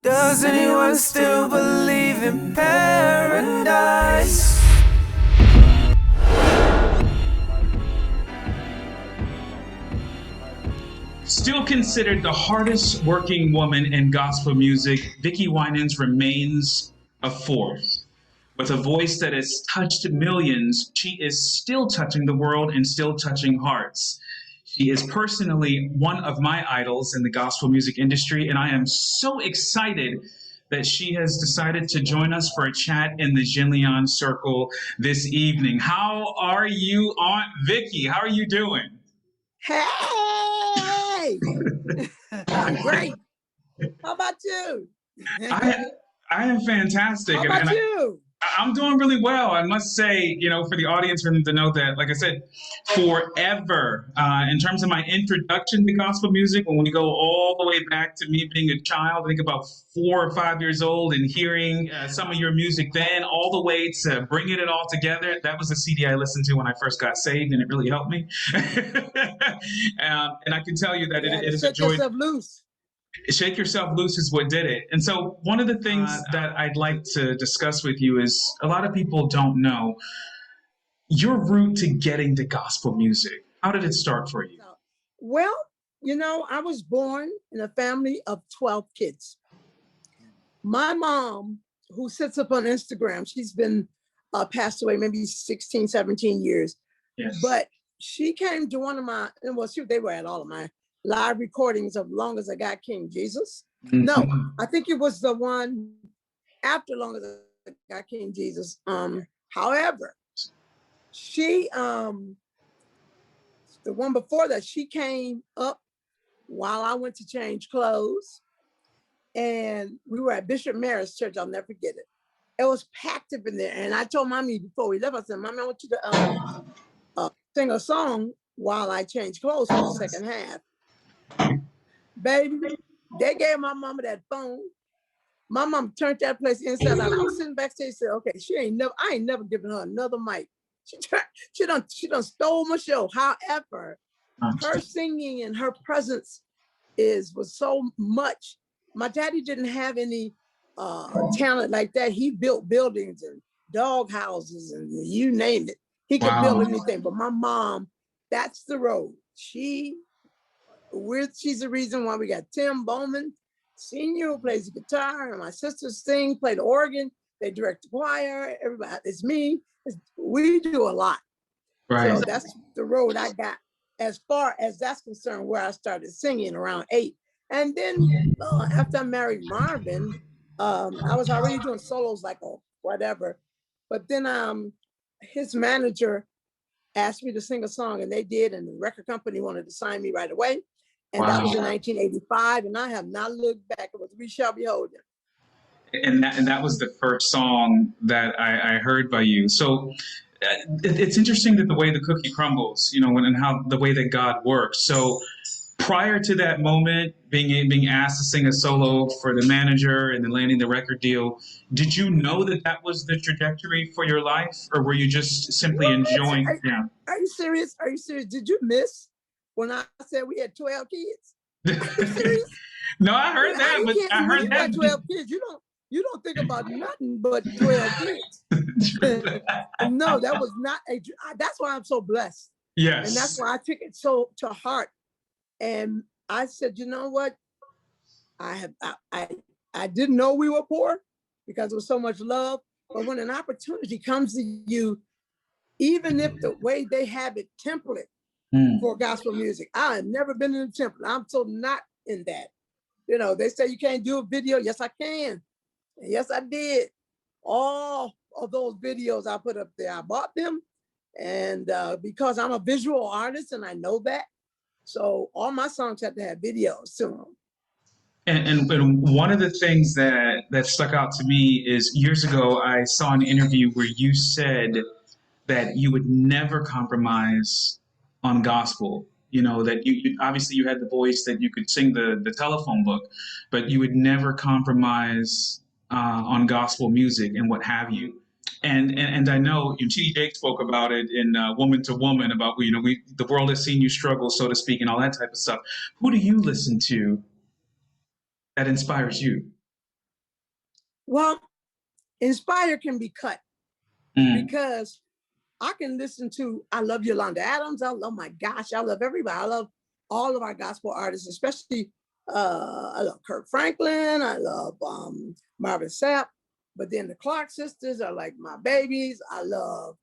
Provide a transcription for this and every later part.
Does anyone still believe in paradise? Still considered the hardest working woman in gospel music, Vickie Winans remains a force. With a voice that has touched millions, she is still touching the world and still touching hearts. She is personally one of my idols in the gospel music industry, and I am so excited that she has decided to join us for a chat in the Jenleeion circle this evening. How are you, Aunt Vickie? How are you doing? Hey! I'm great. How about you? I I am fantastic. How about you? I'm doing really well. I must say, for the audience, for them to know that, like I said, forever, in terms of my introduction to gospel music, when we go all the way back to me being a child, I think about 4 or 5 years old, and hearing some of your music then, all the way to bringing it all together, that was the CD I listened to when I first got saved, and it really helped me. And I can tell you that it is a joy. Yourself loose. Shake Yourself Loose is what did it. And so one of the things that I'd like to discuss with you is a lot of people don't know your route to getting to gospel music. How did it start for you? Well, I was born in a family of 12 kids. My mom, who sits up on Instagram, she's been passed away maybe 16, 17 years. Yes. But she came to one of my, they were at all of my live recordings of Long As I Got King Jesus. Mm-hmm. No, I think it was the one after Long As I Got King Jesus. However, she, the one before that, she came up while I went to change clothes, and we were at Bishop Mary's church. I'll never forget it. It was packed up in there. And I told Mommy before we left, I said, Mommy, I want you to sing a song while I change clothes for the second half. Baby, they gave my mama that phone. My mom turned that place inside out. I was sitting backstage, said, "Okay, I ain't never given her another mic. She done stole my show." However, her singing and her presence was so much. My daddy didn't have any talent like that. He built buildings and dog houses and you name it. He could build anything. But my mom, that's the road. She's the reason why we got Tim Bowman Senior, who plays the guitar, and my sisters sing, play the organ, they direct the choir, everybody, it's me. We do a lot. Right. So that's the road I got as far as that's concerned, where I started singing around 8. And then after I married Marvin, I was already doing solos like whatever. But then his manager asked me to sing a song, and they did, and the record company wanted to sign me right away. And that was in 1985, and I have not looked back. It was We Shall Behold Him. And that was the first song that I heard by you. So it's interesting that the way the cookie crumbles, and how the way that God works. So prior to that moment, being asked to sing a solo for the manager and then landing the record deal, did you know that was the trajectory for your life, or were you just simply enjoying? Are you serious? Are you serious? Did you miss when I said we had 12 kids? Are you serious? No, I heard that, but I heard that. Got 12 kids. You don't think about nothing but 12 kids. No, that was not that's why I'm so blessed. Yes. And that's why I took it so to heart. And I said, you know what? I didn't know we were poor because there was so much love. But when an opportunity comes to you, even if the way they have it template for gospel music, I have never been in a template. I'm so not in that. They say you can't do a video. Yes, I can. And yes, I did. All of those videos I put up there, I bought them. And because I'm a visual artist and I know that, so all my songs have to have videos to them. And one of the things that stuck out to me is years ago, I saw an interview where you said that you would never compromise on gospel. That you obviously you had the voice that you could sing the telephone book, but you would never compromise on gospel music and what have you. And I know T.D. Jakes spoke about it in Woman to Woman about the world has seen you struggle, so to speak, and all that type of stuff. Who do you listen to that inspires you? Well, inspired can be cut because I can listen to, I love Yolanda Adams. I love, my gosh, I love everybody. I love all of our gospel artists, especially I love Kirk Franklin. I love Marvin Sapp. But then the Clark sisters are like my babies. I love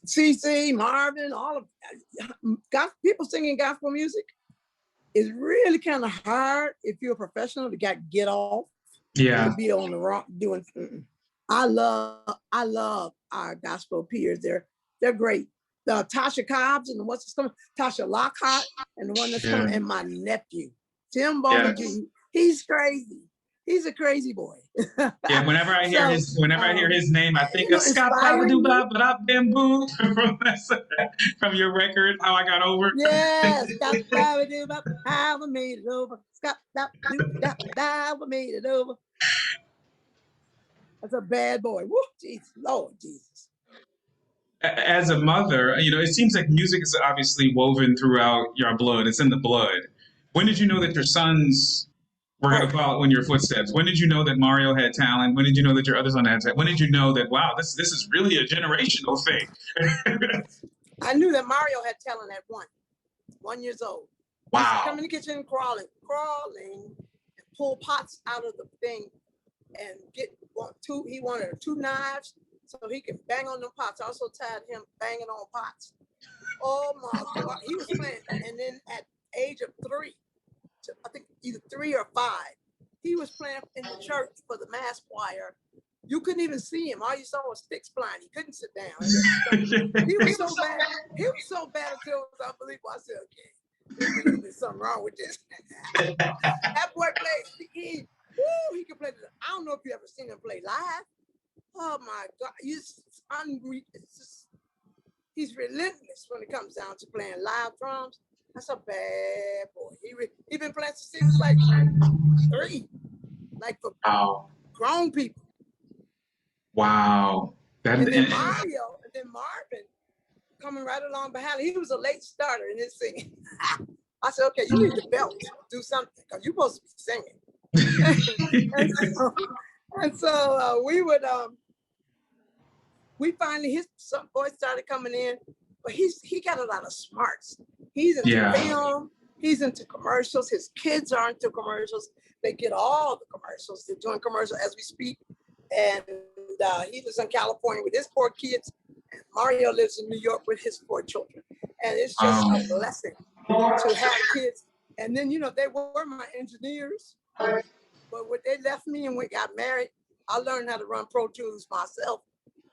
CC, Marvin, all of people singing gospel music is really kind of hard if you're a professional to get off. Yeah. To be on the wrong doing. I love our gospel peers. They're great. Tasha Cobbs and what's coming, Tasha Lockhart, and the one that's coming, and my nephew Tim Bowman Jr. He's crazy. He's a crazy boy. Yeah, whenever I hear his name, I think of Scott Bamboo from your record, How I Got Over. Yes, Scott Bamboo, How I Made It Over. Scott How I Made It Over. That's a bad boy. Woo, Jesus, Lord Jesus. As a mother, it seems like music is obviously woven throughout your blood. It's in the blood. When did you know that your sons were going to follow in your footsteps? When did you know that Mario had talent? When did you know that your other son had talent? When did you know that, wow, this is really a generational thing? I knew that Mario had talent at 1 year old. Wow. He used to come in the kitchen crawling, and pull pots out of the thing and he wanted 2 knives so he could bang on them pots. I also tied him banging on pots. Oh my God, he was playing. And then at age of 3, I think either 3 or 5, he was playing in the church for the mass choir. You couldn't even see him. All you saw was sticks flying. He couldn't sit down. He was so bad. He was so bad until it was unbelievable. I said, okay, there's something wrong with this. That boy played. He can play. I don't know if you ever seen him play live. Oh my God, he's relentless when it comes down to playing live drums. That's a bad boy. He been playing since he was like 3, like for grown people. Wow. And then Marvin coming right along behind him. He was a late starter in his singing. I said, okay, you need to belt, do something, because you're supposed to be singing. and so we finally, some boys started coming in, but he got a lot of smarts. He's into film, he's into commercials. His kids are into commercials. They get all the commercials. They're doing commercials as we speak. And he lives in California with his 4 kids. And Mario lives in New York with his 4 children. And it's just a blessing to have kids. And then, they were my engineers. But when they left me and we got married, I learned how to run Pro Tools myself.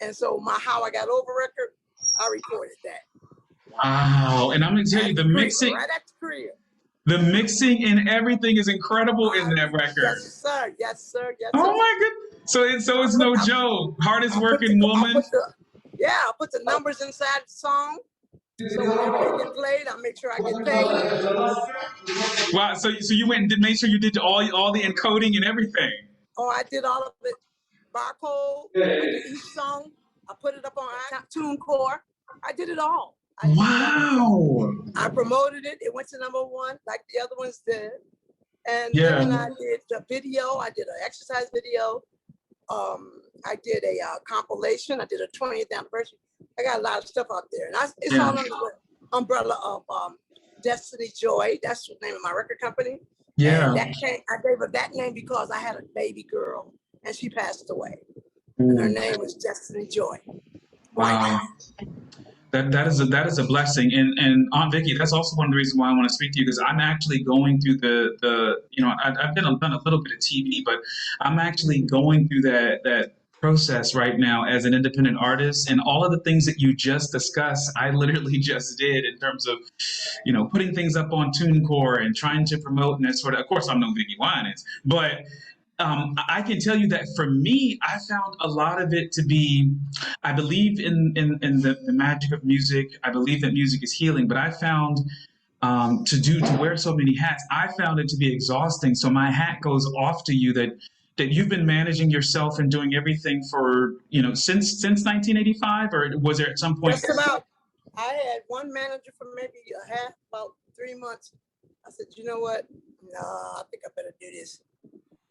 And so my How I Got Over record, I recorded that. Wow. And I'm going to tell you, the mixing. Right at the crib. The mixing and everything is incredible in that record. Yes, sir. Yes, sir. Yes, oh sir. My goodness. So it's no joke. Hardest working woman. I put the numbers inside the song. So whenever they get played, I make sure I get paid. Wow. So you went and made sure you did all the encoding and everything. Oh, I did all of it. Barcode. I did each song. I put it up on TuneCore. I did it all. Wow. I promoted it. It went to #1 like the other ones did. And then I did the video. I did an exercise video. I did a compilation. I did a 20th anniversary. I got a lot of stuff out there. And it's all under the umbrella of Destiny Joy. That's the name of my record company. Yeah. And I gave her that name because I had a baby girl and she passed away. And her name was Destiny Joy. Wow. That is a blessing, and Aunt Vickie, that's also one of the reasons why I want to speak to you, because I'm actually going through I've done a little bit of TV, but I'm actually going through that process right now as an independent artist, and all of the things that you just discussed, I literally just did in terms of, putting things up on TuneCore and trying to promote and that sort of course, I'm no Vickie Winans, but I can tell you that for me, I found a lot of it to be, I believe in the magic of music. I believe that music is healing, but I found to wear so many hats, I found it to be exhausting. So my hat goes off to you that you've been managing yourself and doing everything for, since 1985, or was there at some point? Just about. I had one manager for maybe about 3 months. I said, you know what? No, I think I better do this.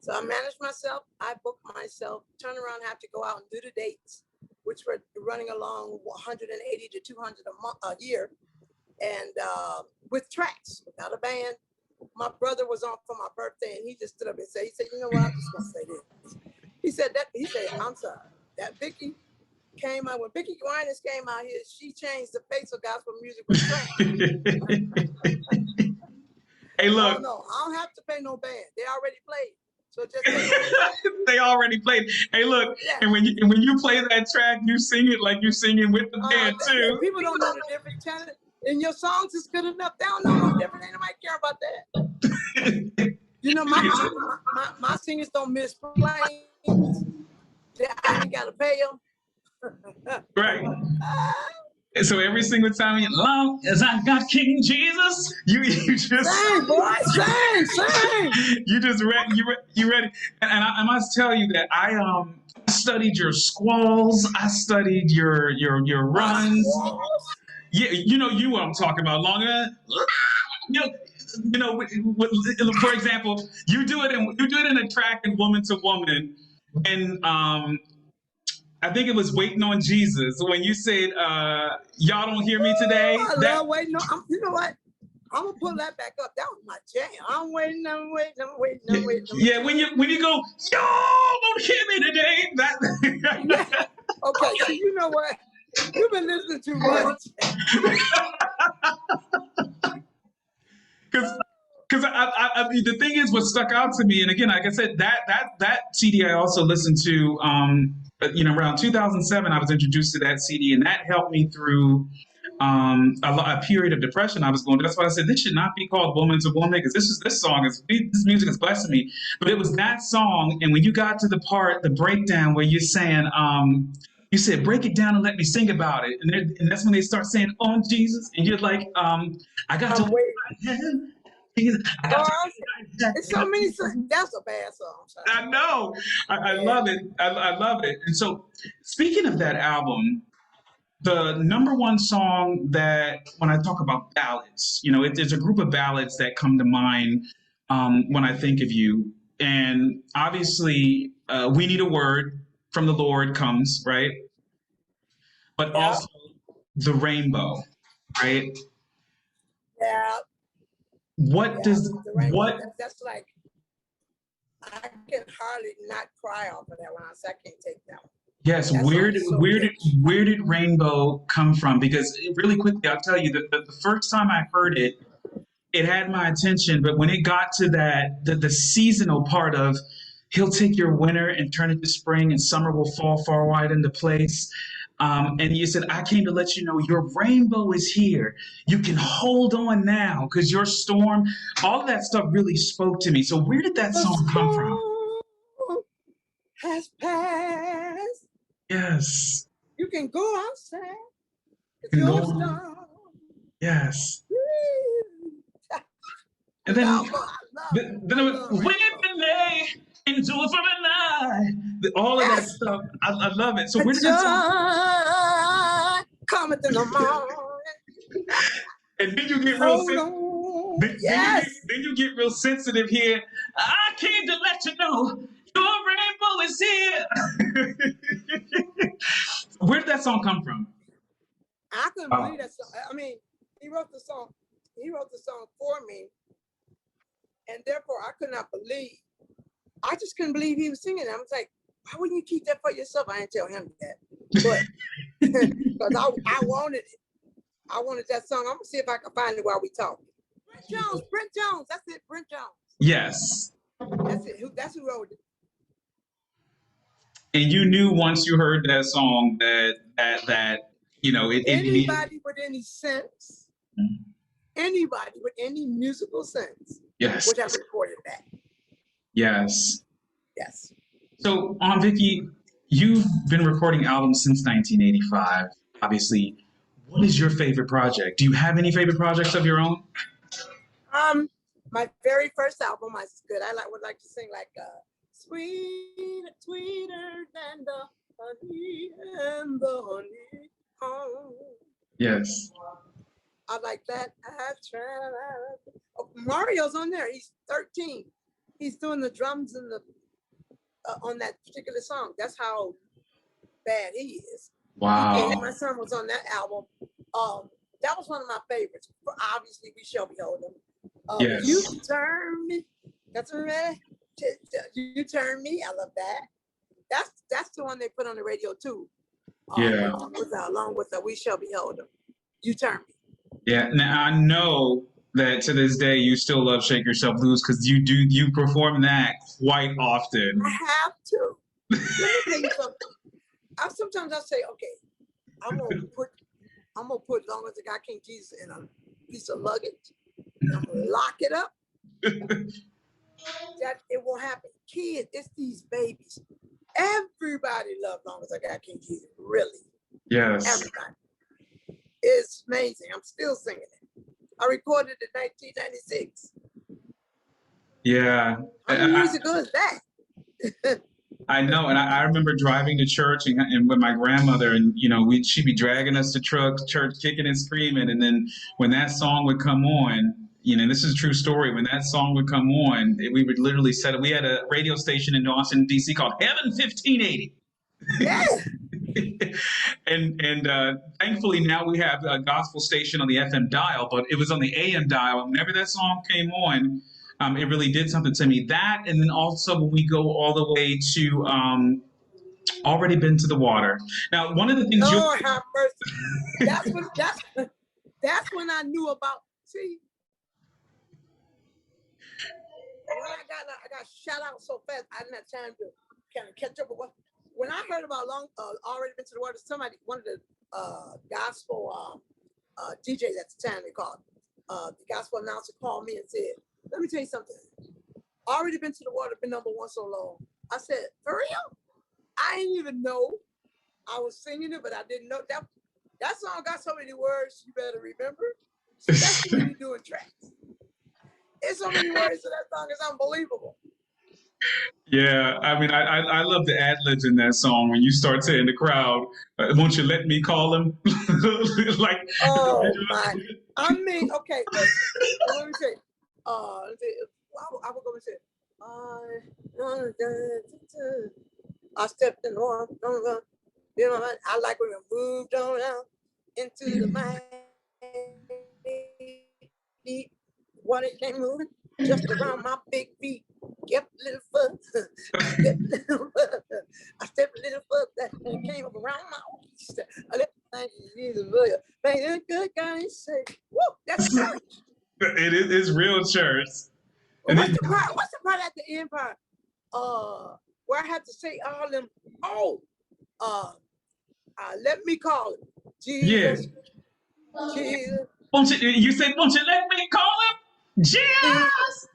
So I managed myself. I booked myself, turn around, have to go out and do the dates, which were running along 180 to 200 a year, and with tracks, without a band. My brother was on for my birthday, and he just stood up and said, you know what, I'm just gonna say this. He said, I'm sorry, that Vickie came out, when Vickie Winans came out here, she changed the face of gospel music with tracks. Hey, look. Oh, no, I don't have to pay no band. They already played. So just take it. They already played. Hey, look, Yeah. and when you play that track, you sing it like you're singing with the band too. People don't know the difference, China. And your songs is good enough. They don't know no difference. Ain't nobody care about that. You know, my singers don't miss planes. I ain't gotta pay them. Right. And so every single time, as long as I got King Jesus, you just sing, boy, sing. You just ready. You ready? And I must tell you that I studied your squalls. I studied your runs. Yeah, you know what I'm talking about. Longer. For example, you do it in a track and Woman to Woman, and I think it was Waiting on Jesus when you said, y'all don't hear me today. I love Waiting on. You know what? I'm gonna pull that back up. That was my jam. I'm waiting. Yeah, when you go, y'all don't hear me today. Yeah. Okay, so you know what? You've been listening too much. Because the thing is, what stuck out to me, and again, like I said, that CD I also listened to. Around 2007, I was introduced to that CD, and that helped me through a period of depression I was going through. That's why I said this should not be called Woman to Woman, because this music is blessing me. But it was that song, and when you got to the breakdown where you're saying, you said, break it down and let me sing about it. And that's when they start saying, oh, Jesus. And you're like, I got to wait. It's so many songs. That's a bad song. I know. I love it. I love it. And so, speaking of that album, the number one song that, when I talk about ballads, there's a group of ballads that come to mind when I think of you. And obviously, We Need a Word from the Lord comes, right? But also The Rainbow, right? Yeah. That's like, I can hardly not cry off of that one. I can't take that one. Yes, where did Rainbow come from? Because really quickly, I'll tell you that the first time I heard it, it had my attention. But when it got to the seasonal part of he'll take your winter and turn it to spring, and summer will fall far wide into place. And you said, I came to let you know your rainbow is here. You can hold on now because your storm, all of that stuff really spoke to me. So where did that song come from? Has passed. Yes. You can go outside. It's your storm. Yes. And then it was weeping lay into it for a night. All of that stuff. I love it. So where did that song coming in the morning? And then you get real then you get real sensitive here. I came to let you know your rainbow is here. Where did that song come from? I couldn't believe that song. I mean, he wrote the song for me, and therefore I could not believe. I just couldn't believe he was singing it. I was like, why wouldn't you keep that for yourself? I didn't tell him that, but because I wanted it. I wanted that song. I'm gonna see if I can find it while we talk. Brent Jones. That's it, Brent Jones. Yes. That's it. That's who wrote it. And you knew once you heard that song that anybody with any sense, anybody with any musical sense, yes, would have recorded that. Yes. Yes. So, Vickie, you've been recording albums since 1985. Obviously, what is your favorite project? Do you have any favorite projects of your own? My very first album is good. Would like to sing like sweeter than the honey and the honey comb. Yes. I like that. I tried. Oh, Mario's on there. He's 13. he's doing the drums and the on that particular song. That's how bad he is. Wow. My son was on that album. That was one of my favorites. Obviously, We Shall Behold Him. Yes. You Turn Me. That's right. You Turn Me. I love that. That's the one they put on the radio too. Yeah. Along with We Shall Behold Him. You Turn Me. Yeah. Now I know that to this day you still love Shake Yourself Loose because you perform that quite often. I have to. Let me tell you something. Sometimes I say, okay, I'm gonna put Long as I Got King Jesus in a piece of luggage. And I'm gonna lock it up. That it won't happen. Kids, it's these babies. Everybody loves Long as I Got King Jesus. Really. Yes. Everybody. It's amazing. I'm still singing it. I recorded it in 1996. Yeah. How many years ago is that? I know, and I remember driving to church and with my grandmother, and she'd be dragging us to church, kicking and screaming, and then when that song would come on, this is a true story. When that song would come on, we would literally set it. We had a radio station in Austin, D.C. called Heaven 1580. Yeah. and thankfully now we have a gospel station on the FM dial, but it was on the AM dial. And whenever that song came on, it really did something to me. That, and then also when we go all the way to Already Been to the Water. Now, one of the things Lord have mercy. That's when I knew about. See, when I got shout out so fast, I didn't have time to kind of catch up with what. When I heard about Already Been to the Water, one of the gospel DJs at the time, they called the gospel announcer called me and said, "Let me tell you something. Already Been to the Water, been number one so long." I said, "For real?" I didn't even know I was singing it, but I didn't know that song got so many words. You better remember. So that's what you do in tracks. It's so many words to that song. It's unbelievable. Yeah, I mean, I love the ad-libs in that song when you start saying the crowd, "Won't you let me call him?" Like, oh my! I mean, okay. Let me say. I will go and say, I stepped in on, I like when we moved on out into the mind. What it came moving just around my big feet. Kept a little foot. I stepped a little foot that came up around my waist. I let thank you, Jesus, man, good guy say, whoa, that's church. It's real church. Well, what's the part at the end part? Where I had to say all them, let me call him. Jesus. Yeah. Jesus. You said, "Won't you let me call him?" Jesus.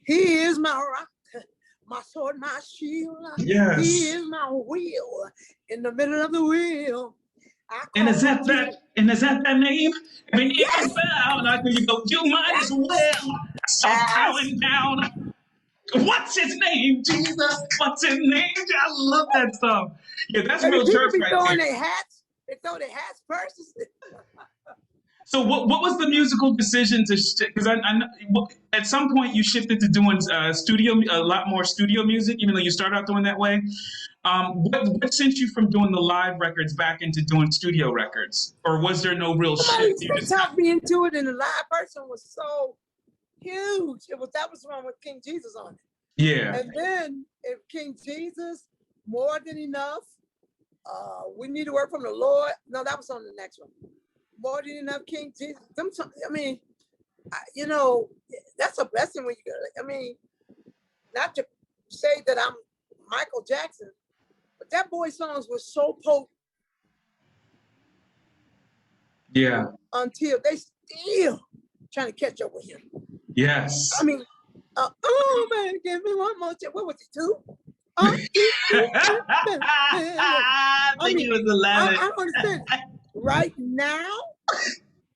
He is my rock, my sword, my shield. Yes. He is my wheel in the middle of the wheel. And is that that name? I mean, yes. Like when you go, you might as well start counting down. What's his name, Jesus? What's his name? I love that stuff. Yeah, that's real church right there. They throw their hats first. So what was the musical decision to? Because I at some point you shifted to doing a lot more studio music, even though you started out doing that way. What sent you from doing the live records back into doing studio records, or was there no real shift? You just talked me into it, and the live version was so huge. That was the one with King Jesus on it. Yeah. And then if King Jesus, More Than Enough, We Need to Work from the Lord. No, that was on the next one. More Than Enough, King Jesus. I mean, that's a blessing when you go. I mean, not to say that I'm Michael Jackson, but that boy's songs were so potent. Yeah. Until they still trying to catch up with him. Yes. I mean, oh man, give me one more chance. What was it, 2? I think it was 11. I understand. Right now,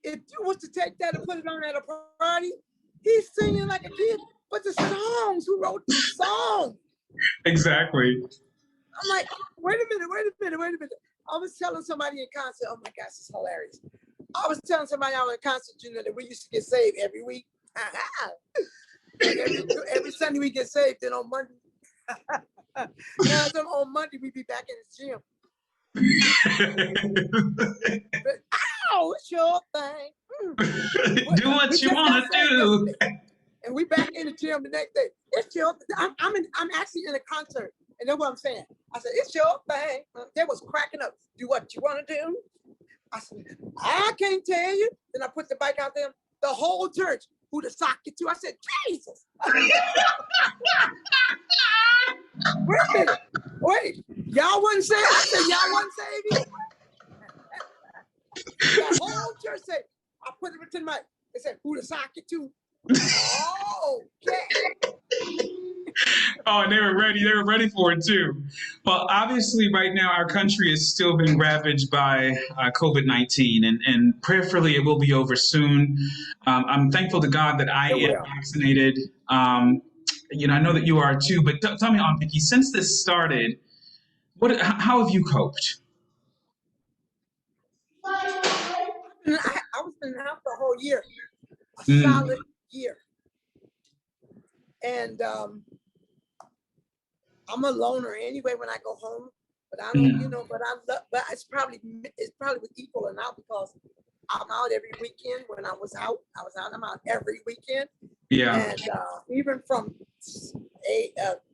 if you was to take that and put it on at a party, he's singing like a kid. But the songs, who wrote the song? Exactly. I'm like, wait a minute. I was telling somebody in concert, oh my gosh, it's hilarious. I was telling somebody I was at a concert, that we used to get saved every week. every Sunday we get saved. Then on Monday, on Monday we be back in the gym. But, ow, it's your thing. Do what you want to do. And we back in the gym the next day. It's your. I'm actually in a concert, and that's what I'm saying. I said, it's your thing. They was cracking up. Do what you want to do. I said, I can't tell you. Then I put the bike out there. The whole church, who the sock get to. I said, Jesus. Wait a minute. Wait. Y'all wouldn't say. I said, y'all wouldn't say me. The whole church said, I put it to the mic. They said, who the sock get to. Oh, okay. Oh, and they were ready. They were ready for it too. Well, obviously, right now our country is still being ravaged by COVID-19, and prayerfully it will be over soon. I'm thankful to God that I am vaccinated. I know that you are too. But tell me, Vickie, since this started, how have you coped? I was in the house the whole year, a solid year, and I'm a loner anyway when I go home. But I don't, but it's probably equal now because I'm out every weekend. When I was out. I'm out every weekend. Yeah. And even from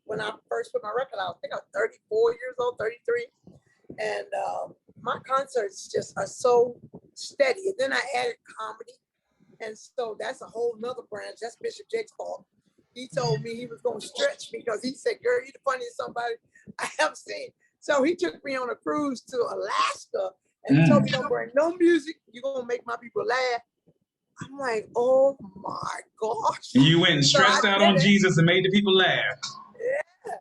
when I first put my record out, I think I was 34 years old, 33, and my concerts just are so steady. And then I added comedy, and so that's a whole nother branch. That's Bishop Jake's fault. He told me he was going to stretch me because he said, girl, you're the funniest somebody I have seen. So he took me on a cruise to Alaska and told me, don't bring no music. You're going to make my people laugh. I'm like, oh my gosh. You went and stretched out on Jesus and made the people laugh. Yeah,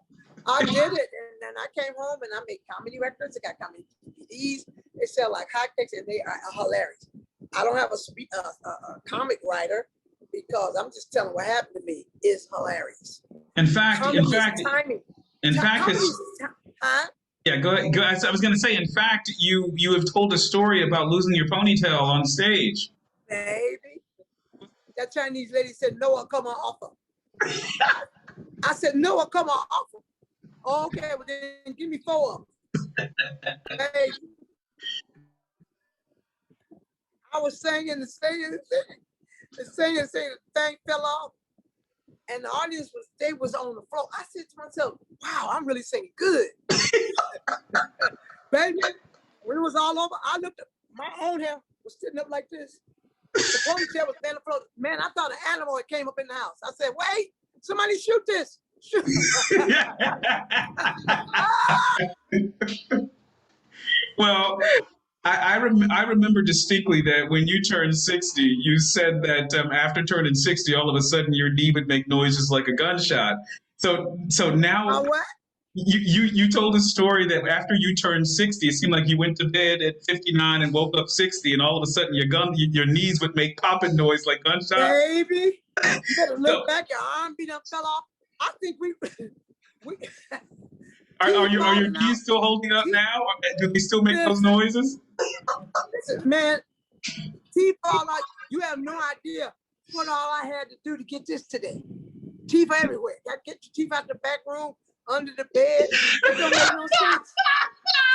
I did it. And then I came home and I made comedy records. I got comedy DVDs. They sell like hotcakes and they are hilarious. I don't have a comic writer, because I'm just telling what happened to me is hilarious. In fact, timing. Yeah, go ahead. I was going to say, in fact, you have told a story about losing your ponytail on stage. Baby, that Chinese lady said, Noah, come on, offer. I said, Noah, come on, offer. Oh, okay, well then give me 4 of them. Baby. I was singing and singing. The thing fell off, and the audience was on the floor. I said to myself, wow, I'm really singing good. Baby, when it was all over, I looked up, my own hair was sitting up like this. The ponytail was on the floor. Man, I thought an animal had came up in the house. I said, wait, somebody shoot this. Shoot. Well, I remember distinctly that when you turned 60, you said that after turning 60, all of a sudden your knee would make noises like a gunshot. So now what? You told a story that after you turned 60, it seemed like you went to bed at 59 and woke up 60, and all of a sudden your knees would make popping noise like gunshots. Baby, you better look back. Your arm beat up, fell off. I think we Are your knees still holding up now? Do they still make those noises? Listen, man, teeth fall out. You have no idea what all I had to do to get this today. Teeth everywhere. Got to get your teeth out the back room, under the bed. It don't make no sense.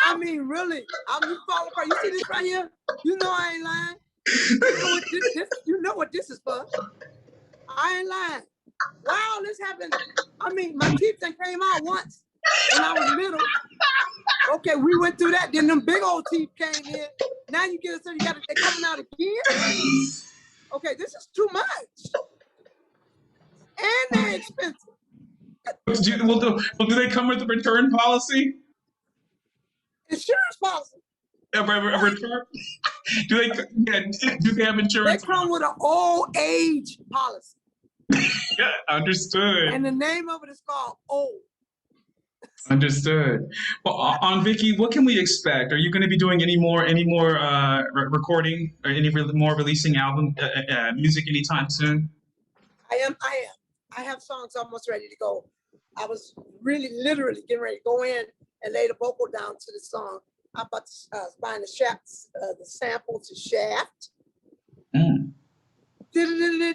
I mean, really. You fall apart. You see this right here? You know I ain't lying. You know what this is for. I ain't lying. Why all this happened? I mean, my teeth done came out once when I was little. Okay, we went through that. Then them big old teeth came in. Now you get it, so they're coming out again. Okay, this is too much. And they're expensive. Do they come with a return policy? Insurance policy. A return? Do they have insurance? They come with an old age policy. Yeah, understood. And the name of it is called old. Understood. Well, on Vickie, what can we expect? Are you going to be doing any more recording or any more releasing album music anytime soon? I am. I have songs almost ready to go. I was literally getting ready to go in and lay the vocal down to the song. I'm about to find the sample to Shaft. Mm. Remember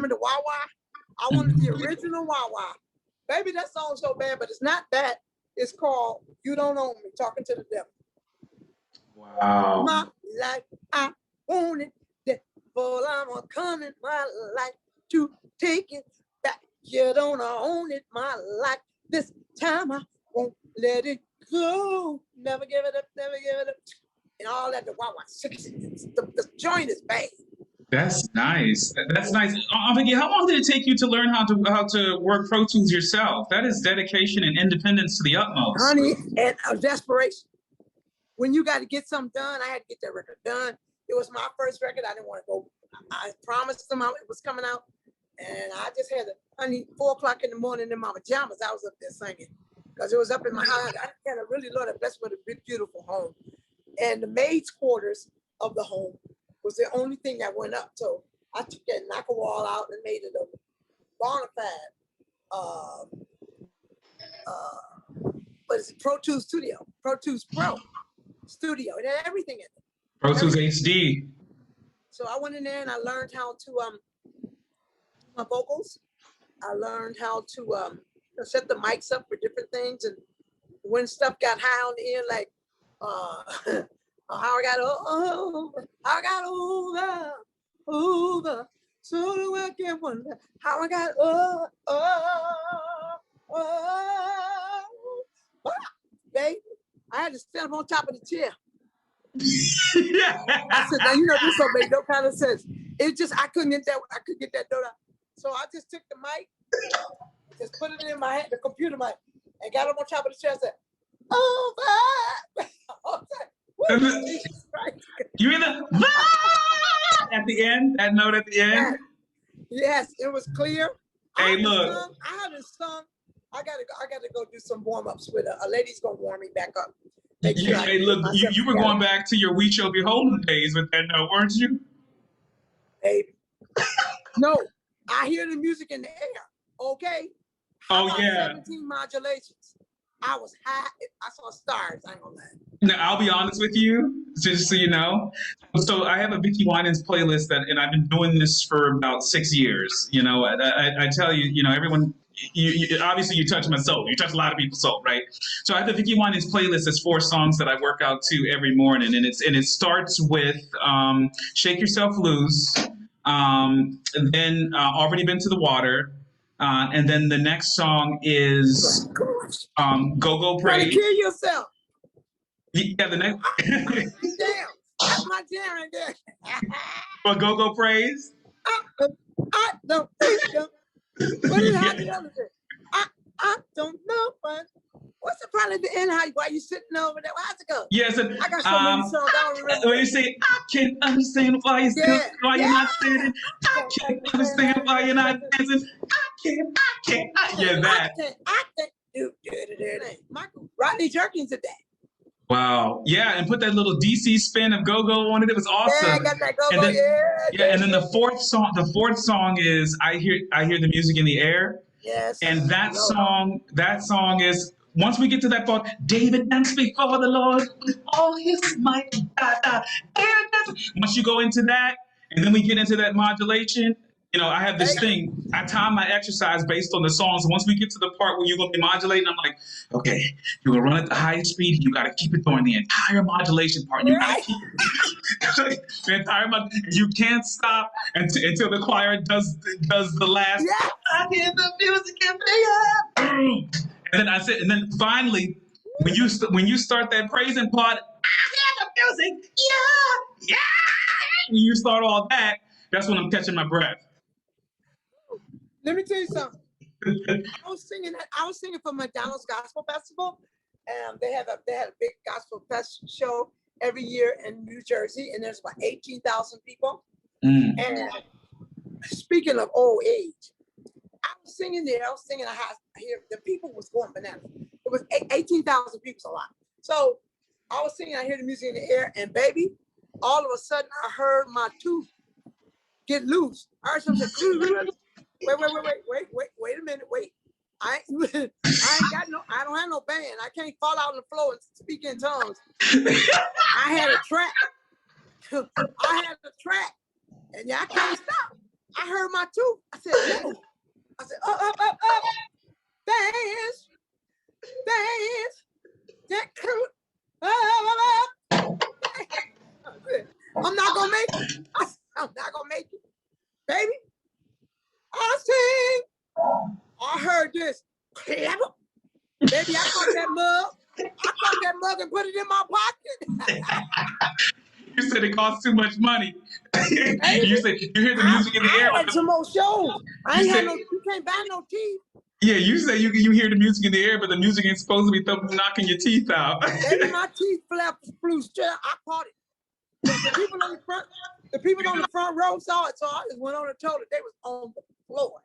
the wah wah? I wanted the original wah wah. Baby, that song's so bad, but it's not that. It's called You Don't Own Me, Talking to the Devil. Wow. My life, I own it. Devil, I'm coming, my life to take it back. You don't own it, my life. This time I won't let it go. Never give it up, never give it up. And all that, the wah wah. The joint is bad. That's nice. That's nice. Vickie, how long did it take you to learn how to work Pro Tools yourself? That is dedication and independence to the utmost. Honey, and desperation. When you got to get something done, I had to get that record done. It was my first record. I didn't want to go. I promised them it was coming out. And I just had to, honey, 4 o'clock in the morning in my pajamas, I was up there singing. Because it was up in my house. I had a really Lord blessed with a big, beautiful home. And the maid's quarters of the home was the only thing that went up. So I took that knocker wall out and made it a bona fide, what is it, Pro Tools Studio, Pro Tools Pro Studio. It had everything in it. Pro Tools HD. So I went in there and I learned how to do my vocals. I learned how to set the mics up for different things. And when stuff got high on the end, like how I got over, so do I get wonder how I got baby. I had to stand up on top of the chair. I said, now you know this don't make no kind of sense. It just I couldn't get that note out. So I just took the mic, just put it in my hand, the computer mic, and got up on top of the chair and said, over. You mean the at the end, that note at the end? Yes, it was clear. Hey, look. I haven't sung. I gotta go do some warm-ups with a lady's gonna warm me back up. Sure hey, look, you were going back to your We Shall Behold days with that note, weren't you? Baby. No, I hear the music in the air. Okay. Oh yeah. 17 modulations. I was high. I saw stars. I ain't gonna lie. Now, I'll be honest with you, just so you know. So I have a Vickie Winans playlist and I've been doing this for about 6 years. You know, I tell you, you know, everyone. You obviously you touch my soul. You touch a lot of people's soul, right? So I have the Vickie Winans playlist. There's 4 songs that I work out to every morning, and it starts with "Shake Yourself Loose," then "Already Been to the Water," and then the next song is "Go Go Praise." Try to kill yourself. Yeah, the next. Damn, that's my jam right there. Well, "Go Go Praise." I don't think so. What is how the other thing? I don't know, but what's the problem at the end? Why you sitting over there? How's it go? Yes, and I got so many songs. I don't remember. When you say, "I can't understand why you're still, why you're not sitting. I can't understand why you're not dancing. I can't. Yeah, that. I can't. Michael Rodney Jerkins did that. Wow. Yeah, and put that little DC spin of go-go on it. It was awesome. Yeah, I got that go-go. And then, and then the fourth song is I hear the music in the air. Yes. And that song is once we get to that part, David danced before the Lord with all his might. Once you go into that, and then we get into that modulation. You know, I have this thing. I time my exercise based on the songs. Once we get to the part where you're going to be modulating, I'm like, okay, you're going to run at the highest speed. You got to keep it during the entire modulation part. You got to keep the entire you can't stop until the choir does the last. Yeah. I hear the music and and then I said, and then finally, when you start that praising part, I hear the music. Yeah. When you start all that, that's when I'm catching my breath. Let me tell you something. I was singing for McDonald's Gospel Festival, and they had a big gospel fest show every year in New Jersey, and there's about 18,000 people. And speaking of old age, I was singing there. I was singing here. The people was going bananas. It was 18,000 people, a lot. So I was singing. I hear the music in the air, and baby, all of a sudden I heard my tooth get loose. I heard something say, wait a minute, wait. I ain't got no, I don't have no band. I can't fall out on the floor and speak in tongues. I had a track. I had a track. And I can't stop. I heard my tooth. I said, no. I said, up. Dance. That coot. I'm not gonna make it. I'm not gonna make it. Baby, I sing. I heard this. Baby, I caught that mug and put it in my pocket. You said it costs too much money. You said you hear the music in the air. I had some more shows. You can't buy no teeth. Yeah, you say you hear the music in the air, but the music ain't supposed to be knocking your teeth out. Baby, my teeth flew straight. I caught it. The people on the front row saw it, so I just went on and told it they was on the floor.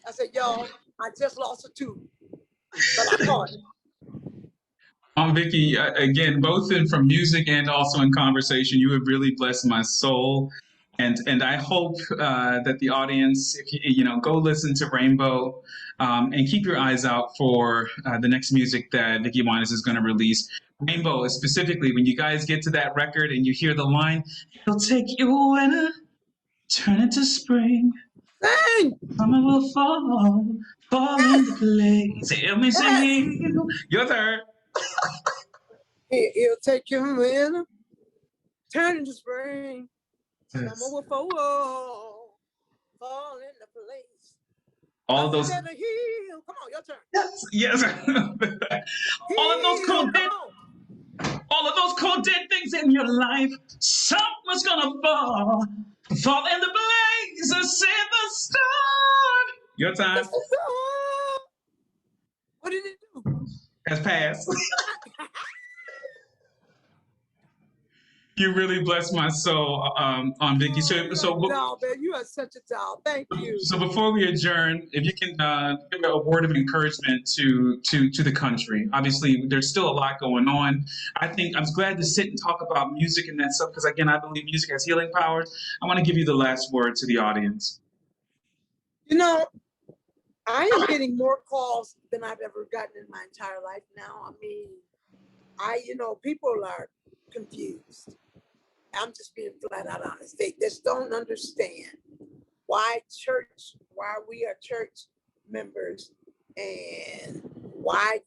I said, y'all, I just lost a tooth, but I caught it. Vickie, again, both from music and also in conversation, you have really blessed my soul. And I hope that the audience, if you go listen to Rainbow, and keep your eyes out for the next music that Vickie Winans is going to release. Rainbow is specifically when you guys get to that record and you hear the line, "He'll take your winter, turn it to spring. Dang! Summer will fall into place. He'll me sing you." Your turn. He'll take your winter, turn into spring. Yes. Summer will fall into place. All of those. Come on, your turn. Yes. All of those cold dead things in your life. Summer's gonna fall in the blazes in the storm. Your time. What did it do? Has passed. You really blessed my soul, on Vickie. No, man, you are such a doll. Thank you. So before we adjourn, if you can give a word of encouragement to the country. Obviously, there's still a lot going on. I think I'm glad to sit and talk about music and that stuff because, again, I believe music has healing powers. I want to give you the last word to the audience. I am getting more calls than I've ever gotten in my entire life now. I mean, people are confused. I'm just being flat out honest. They just don't understand why we are church members, and why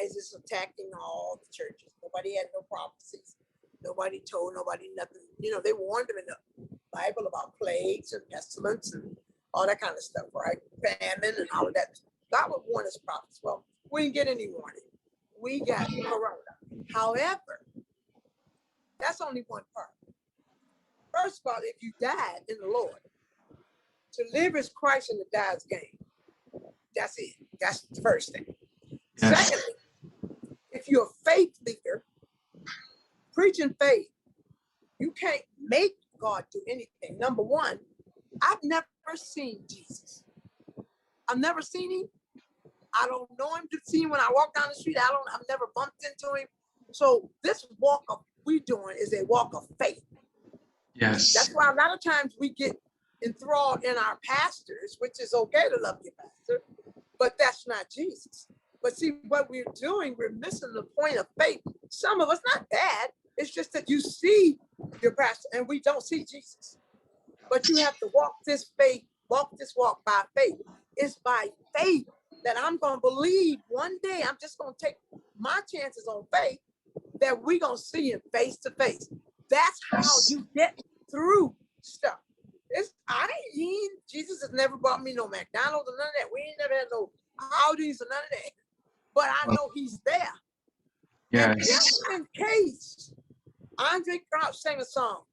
is this attacking all the churches? Nobody had no prophecies. Nobody told nobody nothing. They warned them in the Bible about plagues and pestilence and all that kind of stuff, right? Famine and all of that. God would warn us prophets. Well, we didn't get any warning. We got corona. However, that's only one part. First of all, if you died in the Lord, to live is Christ and to die is gain. That's it. That's the first thing. Yes. Secondly, if you're a faith leader, preaching faith, you can't make God do anything. Number one, I've never seen Jesus. I've never seen him. I don't know him to see him when I walk down the street. I've never bumped into him. So this walk of we doing is a walk of faith. Yes. That's why a lot of times we get enthralled in our pastors, which is okay to love your pastor, but that's not Jesus. But see, what we're doing, we're missing the point of faith. Some of us, not bad. It's just that you see your pastor and we don't see Jesus. But you have to walk this walk by faith. It's by faith that I'm going to believe one day. I'm just going to take my chances on faith that we're going to see him face to face. That's how you get through stuff. Jesus has never brought me no McDonald's or none of that. We ain't never had no Audis or none of that. But I know he's there. Yes. And just in case, Andre Crouch sang a song.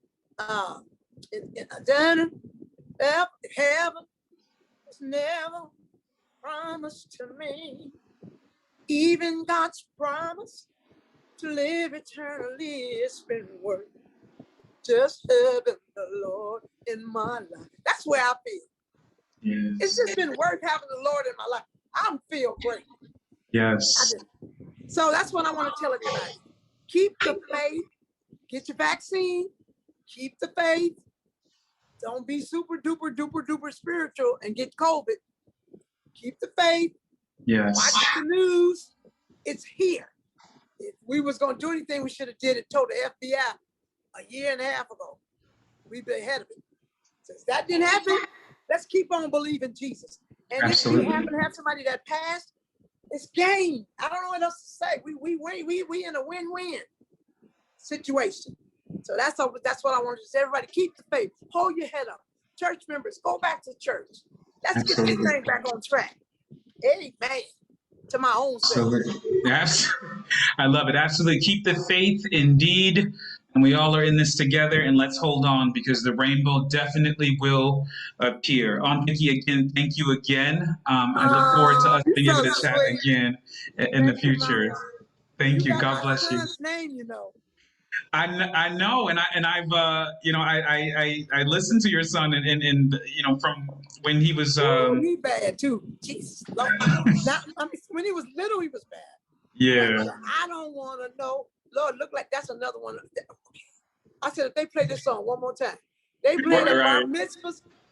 In heaven was never promised to me. Even God's promise to live eternally has been worth just having the Lord in my life. That's where I feel. Yes. It's just been worth having the Lord in my life. I feel great. Yes. So that's what I want to tell everybody. Keep the faith. Get your vaccine. Keep the faith. Don't be super duper duper duper spiritual and get COVID. keep the faith. Yes. Watch the news. It's here. If we was gonna do anything, we should have did it. Told the FBI a year and a half ago. We've been ahead of it. Since that didn't happen, let's keep on believing Jesus. And Absolutely. if we happen to have somebody that passed, it's game. I don't know what else to say. We in a win-win situation. So that's what I want to say. Everybody, keep the faith. Hold your head up. Church members, go back to church. Let's get this thing back on track. Amen. To my own self. Absolutely. I love it. Absolutely. Keep the faith indeed. And we all are in this together, and let's hold on because the rainbow definitely will appear. Vickie, again, thank you again. I look forward to us being able to chat again in the future. Thank you. God bless you. Name, you know. I know, and I've I listened to your son, and from when he was he bad too. Jesus, Lord. When he was little, he was bad. Yeah. I don't want to know. Lord, look like that's another one. I said, if they play this song one more time, they play it at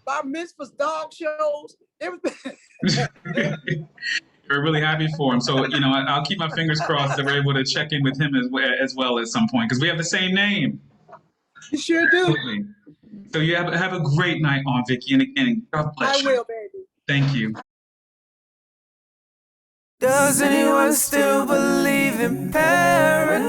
bar mitzvahs, dog shows. We're really happy for him. So, I'll keep my fingers crossed that we're able to check in with him as well at some point, because we have the same name. You sure do. Absolutely. So you have a great night on, Vickie, and again, God bless you. I will, baby. Thank you. Does anyone still believe in paradise?